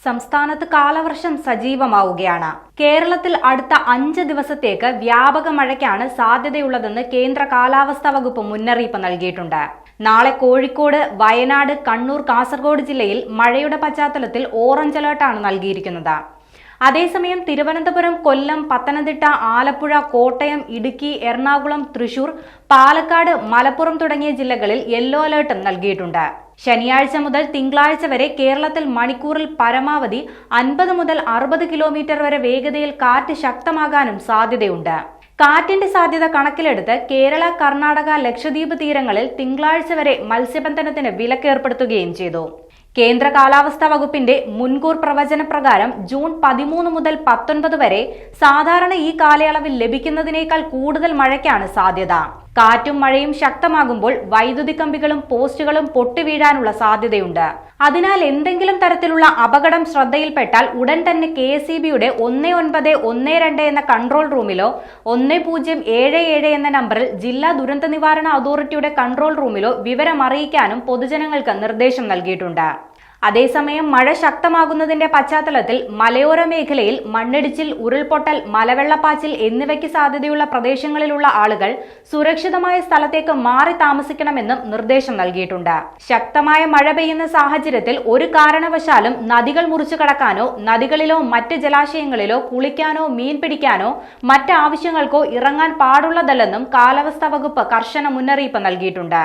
സംസ്ഥാനത്ത് കാലവർഷം സജീവമാവുകയാണ്. കേരളത്തിൽ അടുത്ത 5 ദിവസത്തേക്ക് വ്യാപക മഴയ്ക്കാണ് സാധ്യതയുള്ളതെന്ന് കേന്ദ്ര കാലാവസ്ഥാ വകുപ്പ് മുന്നറിയിപ്പ് നൽകിയിട്ടുണ്ട്. നാളെ കോഴിക്കോട്, വയനാട്, കണ്ണൂർ, കാസർഗോഡ് ജില്ലയിൽ മഴയുടെ പശ്ചാത്തലത്തിൽ ഓറഞ്ച് അലർട്ടാണ് നൽകിയിരിക്കുന്നത്. അതേസമയം തിരുവനന്തപുരം, കൊല്ലം, പത്തനംതിട്ട, ആലപ്പുഴ, കോട്ടയം, ഇടുക്കി, എറണാകുളം, തൃശൂർ, പാലക്കാട്, മലപ്പുറം തുടങ്ങിയ ജില്ലകളിൽ യെല്ലോ അലർട്ടും നൽകിയിട്ടുണ്ട്. ശനിയാഴ്ച മുതൽ തിങ്കളാഴ്ച വരെ കേരളത്തിൽ മണിക്കൂറിൽ പരമാവധി 50 മുതൽ 60 കിലോമീറ്റർ വരെ വേഗതയിൽ കാറ്റ് ശക്തമാകാനും സാധ്യതയുണ്ട്. കാറ്റിന്റെ സാധ്യത കണക്കിലെടുത്ത് കേരള, കർണാടക, ലക്ഷദ്വീപ് തീരങ്ങളിൽ തിങ്കളാഴ്ച വരെ മത്സ്യബന്ധനത്തിന് വിലക്കേർപ്പെടുത്തുകയും ചെയ്തു. കേന്ദ്ര കാലാവസ്ഥാ വകുപ്പിന്റെ മുൻകൂർ പ്രവചന പ്രകാരം ജൂൺ 13 മുതൽ 19 വരെ സാധാരണ ഈ കാലയളവിൽ ലഭിക്കുന്നതിനേക്കാൾ കൂടുതൽ മഴയ്ക്കാണ് സാധ്യത. കാറ്റും മഴയും ശക്തമാകുമ്പോൾ വൈദ്യുതി കമ്പികളും പോസ്റ്റുകളും പൊട്ടിവീഴാനുള്ള സാധ്യതയുണ്ട്. അതിനാൽ എന്തെങ്കിലും തരത്തിലുള്ള അപകടം ശ്രദ്ധയിൽപ്പെട്ടാൽ ഉടൻ തന്നെ KSEBയുടെ 1912 എന്ന കൺട്രോൾ റൂമിലോ 1077 എന്ന നമ്പറിൽ ജില്ലാ ദുരന്ത നിവാരണ അതോറിറ്റിയുടെ കൺട്രോൾ റൂമിലോ വിവരം അറിയിക്കാനും പൊതുജനങ്ങൾക്ക് നിർദ്ദേശം നൽകിയിട്ടുണ്ട്. അതേസമയം മഴ ശക്തമാകുന്നതിന്റെ പശ്ചാത്തലത്തിൽ മലയോര മേഖലയിൽ മണ്ണിടിച്ചിൽ, ഉരുൾപൊട്ടൽ, മലവെള്ളപ്പാച്ചിൽ എന്നിവയ്ക്ക് സാധ്യതയുള്ള പ്രദേശങ്ങളിലുള്ള ആളുകൾ സുരക്ഷിതമായ സ്ഥലത്തേക്ക് മാറി താമസിക്കണമെന്നും നിർദ്ദേശം നൽകിയിട്ടുണ്ട്. ശക്തമായ മഴ പെയ്യുന്ന സാഹചര്യത്തിൽ ഒരു കാരണവശാലും നദികൾ മുറിച്ചു കടക്കാനോ നദികളിലോ മറ്റ് ജലാശയങ്ങളിലോ കുളിക്കാനോ മീൻ പിടിക്കാനോ മറ്റ് ആവശ്യങ്ങൾക്കോ ഇറങ്ങാൻ പാടുള്ളതല്ലെന്നും കാലാവസ്ഥാ വകുപ്പ് കർശന മുന്നറിയിപ്പ് നൽകിയിട്ടുണ്ട്.